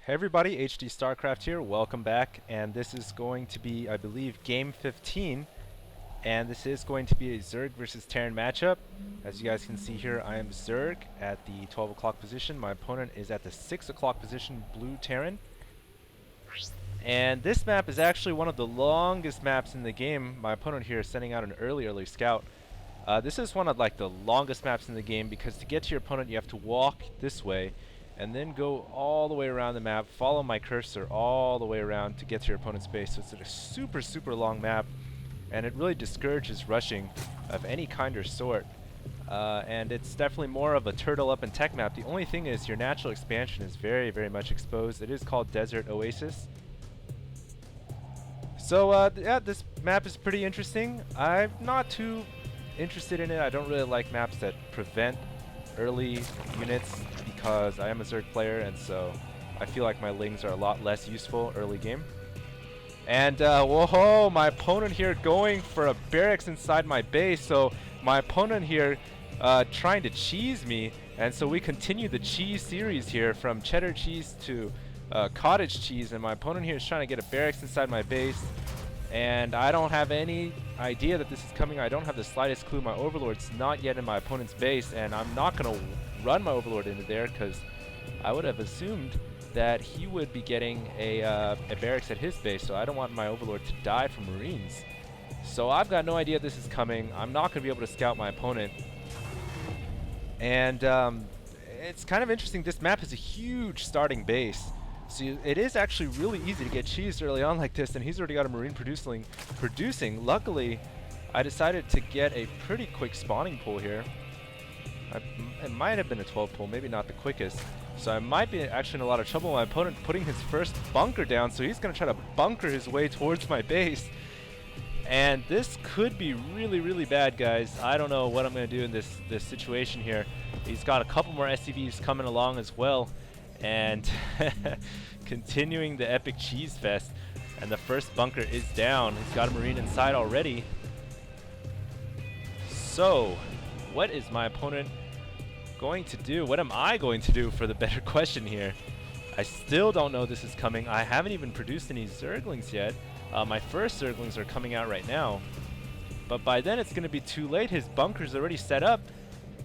Hey everybody, HD Starcraft here, welcome back, and this is going to be, I believe, game 15, and this is going to be a Zerg versus Terran matchup. As you guys can see here, I am Zerg at the 12 o'clock position, my opponent is at the 6 o'clock position, Blue Terran. And this map is actually one of the longest maps in the game. My opponent here is sending out an early scout. This is one of like the longest maps in the game because to get to your opponent you have to walk this way and then go all the way around the map, follow my cursor all the way around to get to your opponent's base. So it's a super long map, and it really discourages rushing of any kind or sort. And it's definitely more of a turtle up and tech map. The only thing is your natural expansion is very much exposed. It is called Desert Oasis. So yeah, this map is pretty interesting. I'm not too interested in it. I don't really like maps that prevent early units because I am a Zerg player, and so I feel like my lings are a lot less useful early game. And whoa, my opponent here going for a barracks inside my base. So my opponent here trying to cheese me, and so we continue the cheese series here from cheddar cheese to cottage cheese, and my opponent here is trying to get a barracks inside my base. And I don't have any idea that this is coming. I don't have the slightest clue. My Overlord's not yet in my opponent's base, and I'm not going to run my Overlord into there because I would have assumed that he would be getting a barracks at his base, so I don't want my Overlord to die from Marines. So I've got no idea this is coming. I'm not going to be able to scout my opponent. And it's kind of interesting. This map has a huge starting base. So it is actually really easy to get cheesed early on like this, and he's already got a Marine producing. Luckily, I decided to get a pretty quick spawning pull here. It might have been a 12 pull, maybe not the quickest. So I might be actually in a lot of trouble. My opponent putting his first bunker down, so he's going to try to bunker his way towards my base. And this could be really bad, guys. I don't know what I'm going to do in this situation here. He's got a couple more SCVs coming along as well. And continuing the epic cheese fest, and the first bunker is down. He's got a Marine inside already. So what is my opponent going to do? What am I going to do, for the better question here? I still don't know this is coming. I haven't even produced any Zerglings yet. My first Zerglings are coming out right now, but by then it's going to be too late. His bunker's already set up,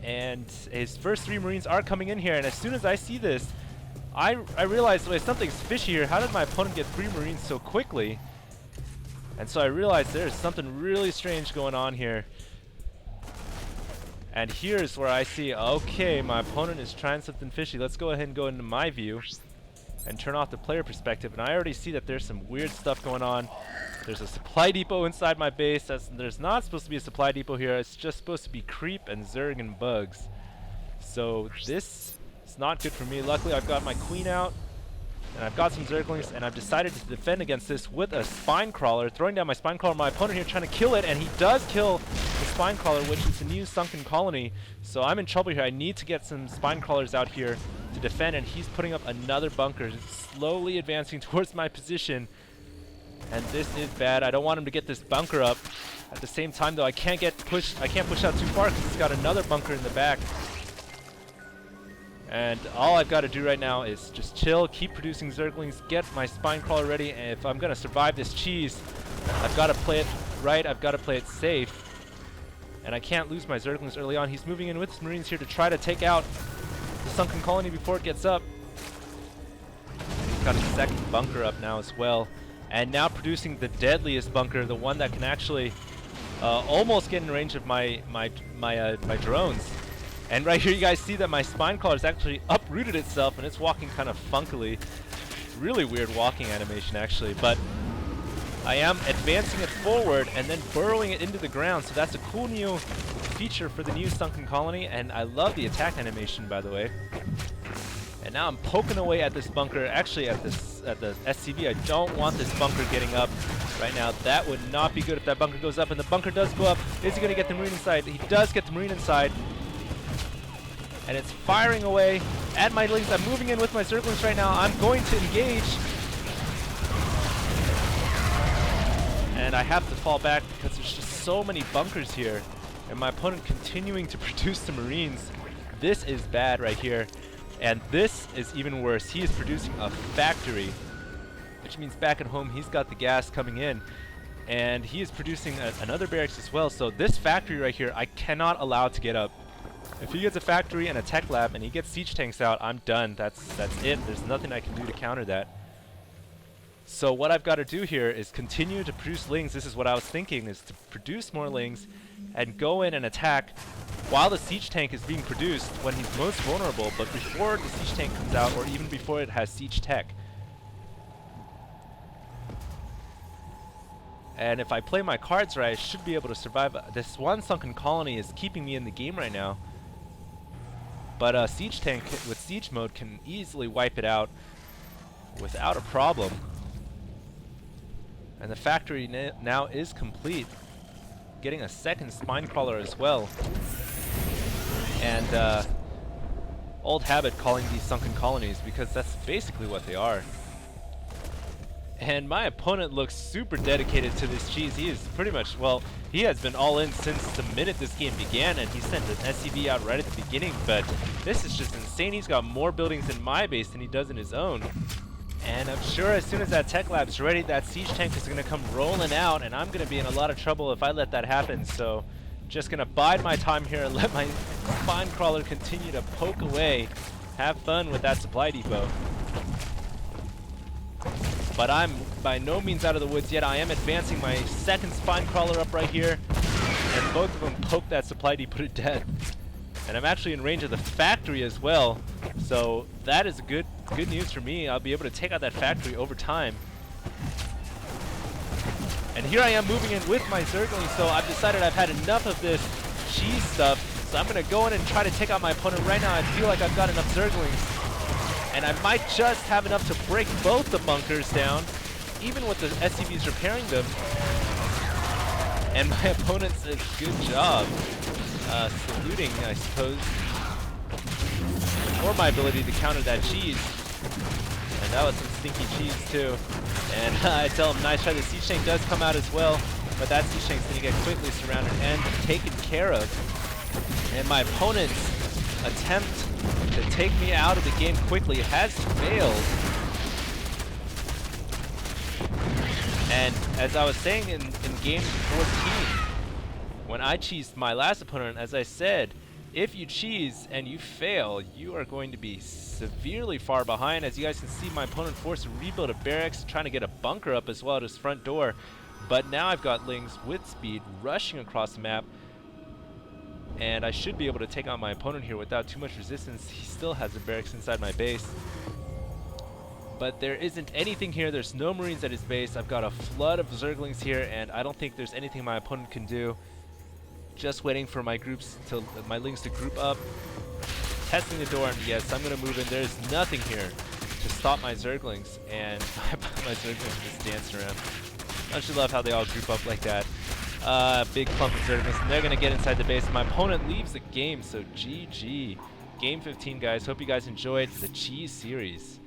and his first 3 Marines are coming in here, and as soon as I see this, I realized, wait, something's fishy here. How did my opponent get 3 Marines so quickly? And so I realized there's something really strange going on here. And here's where I see, okay, my opponent is trying something fishy. Let's go ahead and go into my view and turn off the player perspective. And I already see that there's some weird stuff going on. There's a supply depot inside my base. There's not supposed to be a supply depot here. It's just supposed to be creep and Zerg and bugs. So this is not good for me. Luckily, I've got my queen out, and I've got some Zerglings, and I've decided to defend against this with a spine crawler. Throwing down my spine crawler, my opponent here trying to kill it, and he does kill the spine crawler, which is the new sunken colony. So I'm in trouble here. I need to get some spine crawlers out here to defend, and he's putting up another bunker, slowly advancing towards my position. And this is bad. I don't want him to get this bunker up. At the same time, though, I can't push out too far because he's got another bunker in the back. And all I've got to do right now is just chill, keep producing Zerglings, get my spine crawler ready, and if I'm going to survive this cheese, I've got to play it right, I've got to play it safe. And I can't lose my Zerglings early on. He's moving in with his Marines here to try to take out the sunken colony before it gets up. And he's got a second bunker up now as well. And now producing the deadliest bunker, the one that can actually almost get in range of my drones. And right here you guys see that my spine crawler has actually uprooted itself, and it's walking kind of funkily. Really weird walking animation actually, but I am advancing it forward and then burrowing it into the ground, so that's a cool new feature for the new sunken colony, and I love the attack animation, by the way. And now I'm poking away at this bunker, actually at the SCV. I don't want this bunker getting up right now. That would not be good if that bunker goes up, and the bunker does go up. Is he going to get the Marine inside? He does get the Marine inside. And it's firing away at my lings. I'm moving in with my Zerglings right now. I'm going to engage. And I have to fall back because there's just so many bunkers here. And my opponent continuing to produce the Marines. This is bad right here. And this is even worse. He is producing a factory, which means back at home he's got the gas coming in. And he is producing another barracks as well. So this factory right here, I cannot allow to get up. If he gets a factory and a tech lab and he gets siege tanks out, I'm done. That's it. There's nothing I can do to counter that. So what I've got to do here is continue to produce lings. This is what I was thinking, is to produce more lings and go in and attack while the siege tank is being produced when he's most vulnerable, but before the siege tank comes out or even before it has siege tech. And if I play my cards right, I should be able to survive. This one sunken colony is keeping me in the game right now. But a siege tank with siege mode can easily wipe it out without a problem. And the factory now is complete. Getting a second spine crawler as well. And old habit calling these sunken colonies, because that's basically what they are. And my opponent looks super dedicated to this cheese. He is pretty much, well, he has been all in since the minute this game began, and he sent an SCV out right at the beginning, but this is just insane. He's got more buildings in my base than he does in his own. And I'm sure as soon as that tech lab's ready, that siege tank is going to come rolling out, and I'm going to be in a lot of trouble if I let that happen. So just going to bide my time here and let my spine crawler continue to poke away. Have fun with that supply depot. But I'm by no means out of the woods yet. I am advancing my second spine crawler up right here, and both of them poke that supply depot to death. And I'm actually in range of the factory as well, so that is good news for me. I'll be able to take out that factory over time. And here I am moving in with my Zergling, so I've decided I've had enough of this cheese stuff, so I'm going to go in and try to take out my opponent right now. I feel like I've got enough Zerglings. And I might just have enough to break both the bunkers down, even with the SCVs repairing them. And my opponent says, good job. Saluting, I suppose. Or my ability to counter that cheese. And that was some stinky cheese too. And I tell him, nice try. The siege tank does come out as well, but that siege tank's going to get quickly surrounded and taken care of. And my opponent's attempt to take me out of the game quickly has failed. And as I was saying in game 14, when I cheesed my last opponent, as I said, if you cheese and you fail, you are going to be severely far behind. As you guys can see, my opponent forced to rebuild a barracks, trying to get a bunker up as well at his front door. But now I've got lings with speed rushing across the map, and I should be able to take out my opponent here without too much resistance. He still has a barracks inside my base. But there isn't anything here. There's no Marines at his base. I've got a flood of Zerglings here, and I don't think there's anything my opponent can do. Just waiting for my my lings to group up. Testing the door, and yes, I'm gonna move in. There's nothing here to stop my Zerglings, and my Zerglings just dancing around. Don't you love how they all group up like that? Big clump of Zerglings, and they're gonna get inside the base. My opponent leaves the game, so GG. Game 15, guys. Hope you guys enjoyed the cheese series.